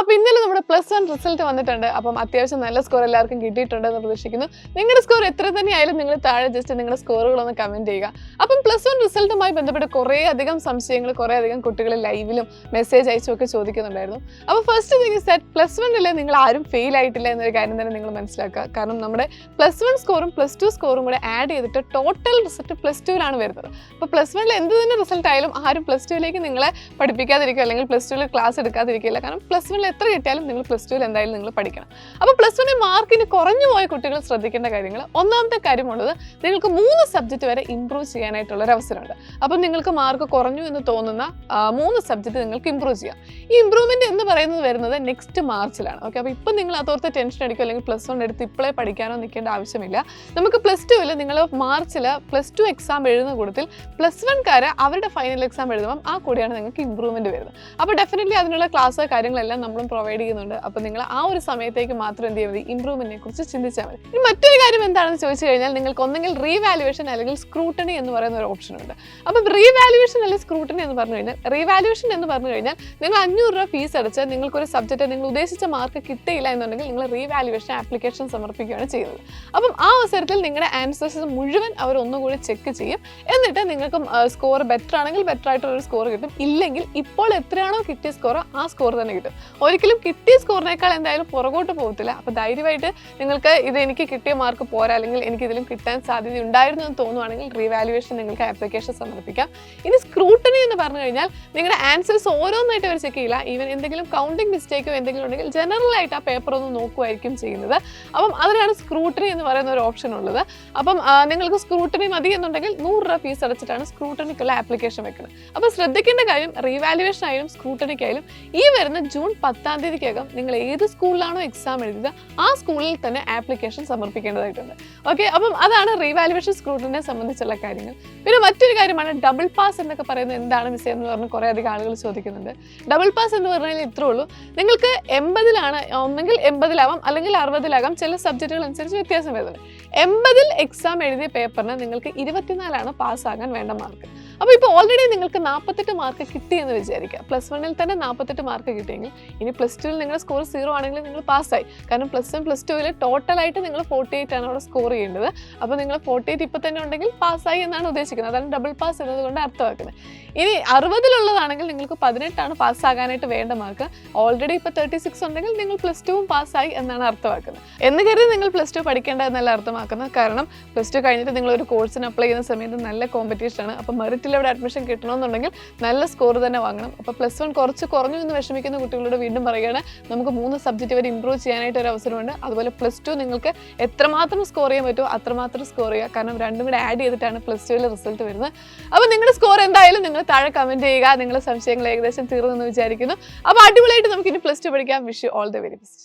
അപ്പോൾ ഇന്നലെ നമ്മുടെ +1 റിസൾട്ട് വന്നിട്ടുണ്ട്. അപ്പം അത്യാവശ്യം നല്ല സ്കോർ എല്ലാവർക്കും കിട്ടിയിട്ടുണ്ടെന്ന് പ്രതീക്ഷിക്കുന്നു. നിങ്ങളുടെ സ്കോർ എത്ര തന്നെയായാലും നിങ്ങൾ താഴെ ജസ്റ്റ് നിങ്ങളുടെ സ്കോറുകളൊന്ന് കമൻറ്റ് ചെയ്യുക. അപ്പം +1 റിസൾട്ടുമായി ബന്ധപ്പെട്ട് കുറേ അധികം സംശയങ്ങൾ കുറേ അധികം കുട്ടികൾ ലൈവിലും മെസ്സേജ് അയച്ചുമൊക്കെ ചോദിക്കുന്നുണ്ടായിരുന്നു. അപ്പോൾ ഫസ്റ്റ് തിങ് സെറ്റ് +1 നിങ്ങൾ ആരും ഫെയിൽ ആയിട്ടില്ല എന്നൊരു കാര്യം തന്നെ നിങ്ങൾ മനസ്സിലാക്കുക. കാരണം നമ്മുടെ +1 സ്കോറും +2 സ്കോറും കൂടെ ആഡ് ചെയ്തിട്ട് ടോട്ടൽ റിസൾട്ട് +2ലാണ് വരുന്നത്. അപ്പോൾ +1 എന്ത് തന്നെ റിസൾട്ട് ആയാലും ആരും +2ലേക്ക് നിങ്ങളെ പഠിപ്പിക്കാതിരിക്കുക അല്ലെങ്കിൽ +2 ക്ലാസ് എടുക്കാതിരിക്കില്ല. കാരണം +1 എത്ര കിട്ടിയാലും നിങ്ങൾ +2 എന്തായാലും നിങ്ങൾ പഠിക്കണം. അപ്പോൾ +1 മാർക്കിന് കുറഞ്ഞു പോയ കുട്ടികൾ ശ്രദ്ധിക്കേണ്ട കാര്യങ്ങൾ, ഒന്നാമത്തെ കാര്യമുള്ളത് നിങ്ങൾക്ക് 3 സബ്ജക്റ്റ് വരെ ഇംപ്രൂവ് ചെയ്യാനായിട്ടുള്ള ഒരു അവസരമുണ്ട്. അപ്പം നിങ്ങൾക്ക് മാർക്ക് കുറഞ്ഞു എന്ന് തോന്നുന്ന 3 സബ്ജക്റ്റ് നിങ്ങൾക്ക് ഇംപ്രൂവ് ചെയ്യാം. ഈ ഇംപ്രൂവ്മെൻറ്റ് എന്ന് പറയുന്നത് വരുന്നത് നെക്സ്റ്റ് മാർച്ചിലാണ്. ഓക്കെ, അപ്പോൾ ഇപ്പം നിങ്ങൾ അതോർത്ത് ടെൻഷൻ അടിക്കുക അല്ലെങ്കിൽ +1 എടുത്ത് ഇപ്പോഴേ പഠിക്കാനോ നിൽക്കേണ്ട ആവശ്യമില്ല. നമുക്ക് +2 നിങ്ങൾ മാർച്ചിൽ +2 എക്സാം എഴുതുന്ന കൂട്ടത്തിൽ +1 അവരുടെ ഫൈനൽ എക്സാം എഴുതുമ്പം ആ കൂടിയാണ് നിങ്ങൾക്ക് ഇംപ്രൂവ്മെൻറ്റ് വരുന്നത്. അപ്പോൾ ഡെഫിനറ്റ്ലി അതിനുള്ള ക്ലാസ് കാര്യങ്ങളെല്ലാം നമ്മളും പ്രൊവൈഡ് ചെയ്യുന്നുണ്ട്. അപ്പോൾ നിങ്ങൾ ആ ഒരു സമയത്തേക്ക് മാത്രം എന്ത് ചെയ്താൽ മതി, ഇംപ്രൂവ്മെൻറ്റിനെ കുറിച്ച് ചിന്തിച്ചാൽ മതി. ഇനി മറ്റൊരു കാര്യം എന്താണെന്ന് ചോദിച്ചു കഴിഞ്ഞാൽ നിങ്ങൾക്ക് ഒന്നെങ്കിൽ റീവാലുവേഷൻ അല്ലെങ്കിൽ സ്ക്രൂട്ടണി എന്ന് പറയുന്ന ഒരു ഓപ്ഷൻ ഉണ്ട്. അപ്പോൾ റീവാലുവേഷൻ അല്ലെങ്കിൽ സ്ക്രൂട്ടണി എന്ന് പറഞ്ഞു കഴിഞ്ഞാൽ, റീവാലുവേഷൻ എന്ന് പറഞ്ഞു കഴിഞ്ഞാൽ നിങ്ങൾ 500 രൂപ ഫീസ് അടച്ച് നിങ്ങൾക്കൊരു സബ്ജക്റ്റ് നിങ്ങൾ ഉദ്ദേശിച്ച മാർക്ക് കിട്ടിയില്ല എന്നുണ്ടെങ്കിൽ നിങ്ങൾ റീവാലുവേഷൻ ആപ്ലിക്കേഷൻ സമർപ്പിക്കുകയാണ് ചെയ്യുന്നത്. അപ്പം ആ അവസരത്തിൽ നിങ്ങളുടെ ആൻസേഴ്സ് മുഴുവൻ അവർ ഒന്നുകൂടി ചെക്ക് ചെയ്യും. എന്നിട്ട് നിങ്ങൾക്ക് സ്കോർ ബെറ്റർ ആണെങ്കിൽ ബെറ്റർ ആയിട്ടുള്ളൊരു സ്കോർ കിട്ടും. ഇല്ലെങ്കിൽ ഇപ്പോൾ എത്രയാണോ കിട്ടിയ സ്കോർ ആ സ്കോർ തന്നെ കിട്ടും. ഒരിക്കലും കിട്ടിയ സ്കോറിനേക്കാൾ എന്തായാലും പുറകോട്ട് പോകത്തില്ല. അപ്പോൾ ധൈര്യമായിട്ട് നിങ്ങൾക്ക് ഇത് എനിക്ക് കിട്ടിയ മാർക്ക് പോരാ അല്ലെങ്കിൽ എനിക്ക് ഇതിലും കിട്ടാൻ സാധ്യത ഉണ്ടായിരുന്നു എന്ന് തോന്നുവാണെങ്കിൽ റീവാലുവേഷൻ നിങ്ങൾക്ക് ആപ്ലിക്കേഷൻ സമർപ്പിക്കാം. ഇനി സ്ക്രൂട്ടണി എന്ന് പറഞ്ഞു കഴിഞ്ഞാൽ നിങ്ങളുടെ ആൻസേഴ്സ് ഓരോന്നായിട്ട് അവർ ചെക്ക് ചെയ്യില്ല. ഈവൻ എന്തെങ്കിലും കൗണ്ടിങ് മിസ്റ്റേക്കോ എന്തെങ്കിലും ഉണ്ടെങ്കിൽ ജനറലായിട്ട് ആ പേപ്പർ ഒന്ന് നോക്കുമായിരിക്കും ചെയ്യുന്നത്. അപ്പം അതിനാണ് സ്ക്രൂട്ടണി എന്ന് പറയുന്ന ഒരു ഓപ്ഷൻ ഉള്ളത്. അപ്പം നിങ്ങൾക്ക് സ്ക്രൂട്ടണി മതി എന്നുണ്ടെങ്കിൽ 100 രൂപ ഫീസ് അടച്ചിട്ടാണ് സ്ക്രൂട്ടണിക്കുള്ള ആപ്ലിക്കേഷൻ വെക്കുന്നത്. അപ്പോൾ ശ്രദ്ധിക്കേണ്ട കാര്യം, റീവാലുവേഷൻ ആയാലും സ്ക്രൂട്ടണിക്കായാലും ഈ വരുന്ന ജൂൺ 10-ാം തീയതിക്കകം നിങ്ങൾ ഏത് സ്കൂളിലാണോ എക്സാം എഴുതിയത് ആ സ്കൂളിൽ തന്നെ ആപ്ലിക്കേഷൻ സമർപ്പിക്കേണ്ടതായിട്ടുണ്ട്. ഓക്കെ, അപ്പം അതാണ് റീവാലുവേഷൻ സ്ക്രൂട്ടണിനെ സംബന്ധിച്ചുള്ള കാര്യങ്ങൾ. പിന്നെ മറ്റൊരു കാര്യമാണ് ഡബിൾ പാസ് എന്നൊക്കെ പറയുന്നത് എന്താണ് മിസ് എന്ന് പറഞ്ഞ് കുറേ അധികം ആളുകൾ ചോദിക്കുന്നുണ്ട്. ഡബിൾ പാസ് എന്ന് പറഞ്ഞാൽ ഇത്രേ ഉള്ളൂ, നിങ്ങൾക്ക് 80-ലാണ് ഒന്നെങ്കിൽ 80-ലാവാം അല്ലെങ്കിൽ 60-ലാകാം, ചില സബ്ജക്റ്റുകൾ അനുസരിച്ച് വ്യത്യാസം വരുന്നുണ്ട്. 80-ൽ എക്സാം എഴുതിയ പേപ്പറിന് നിങ്ങൾക്ക് 24-ആണ് പാസ്സാകാൻ വേണ്ട മാർക്ക്. അപ്പോൾ ഇപ്പോൾ ഓൾറെഡി നിങ്ങൾക്ക് 48 മാർക്ക് കിട്ടി എന്ന് വിചാരിക്കുക. +1 തന്നെ 48 മാർക്ക് കിട്ടിയെങ്കിൽ ഇനി +2 നിങ്ങളുടെ സ്കോർ 0 ആണെങ്കിൽ നിങ്ങൾ പാസ്സായി. കാരണം +1 +2 ടോട്ടലായിട്ട് നിങ്ങൾ 48 ആണ് അവിടെ സ്കോർ ചെയ്യേണ്ടത്. അപ്പോൾ നിങ്ങൾ 48 ഇപ്പോൾ തന്നെ ഉണ്ടെങ്കിൽ പാസ്സായി എന്നാണ് ഉദ്ദേശിക്കുന്നത്. അതാണ് ഡബിൾ പാസ് എന്നതുകൊണ്ട് അർത്ഥമാക്കുന്നത്. ഇനി 60-ലുള്ളതാണെങ്കിൽ നിങ്ങൾക്ക് 18-ആണ് പാസ്സാകാനായിട്ട് വേണ്ട മാർക്ക്. ഓൾറെഡി ഇപ്പോൾ 36 ഉണ്ടെങ്കിൽ നിങ്ങൾ +2 പാസ്സായി എന്നാണ് അർത്ഥമാക്കുന്നത്. എന്ന് കരുതി നിങ്ങൾ +2 പഠിക്കേണ്ട എന്നല്ല അർത്ഥമാക്കുന്നത്. കാരണം +2 കഴിഞ്ഞിട്ട് നിങ്ങൾ ഒരു കോഴ്സിന് അപ്ലൈ ചെയ്യുന്ന സമയത്ത് നല്ല കോമ്പറ്റീഷനാണ്. അപ്പോൾ മെറിറ്റിൽ അവിടെ അഡ്മിഷൻ കിട്ടണമെന്നുണ്ടെങ്കിൽ നല്ല സ്കോർ തന്നെ വാങ്ങണം. അപ്പോൾ +1 കുറച്ച് കുറഞ്ഞു എന്ന് വിഷമിക്കുന്ന കുട്ടികളോട് വീണ്ടും പറയുകയാണ്, നമുക്ക് 3 സബ്ജക്റ്റ് വരെ ഇംപ്രൂവ് ചെയ്യാനായിട്ട് ഒരു അവസരമുണ്ട്. അതുപോലെ +2 നിങ്ങൾക്ക് എത്രമാത്രം സ്കോർ ചെയ്യാൻ പറ്റുമോ അത്രമാത്രം സ്കോർ ചെയ്യുക. കാരണം രണ്ടും കൂടെ ആഡ് ചെയ്തിട്ടാണ് +2 റിസൾട്ട് വരുന്നത്. അപ്പോൾ നിങ്ങളുടെ സ്കോർ എന്തായാലും നിങ്ങൾ താഴെ കമൻറ്റ് ചെയ്യുക. നിങ്ങളുടെ സംശയങ്ങൾ ഏകദേശം തീർന്നെന്ന് വിചാരിക്കുന്നു. അപ്പോൾ അടിപൊളിയായിട്ട് നമുക്ക് ഇനി +2 പഠിക്കാം. Wish you all the very best.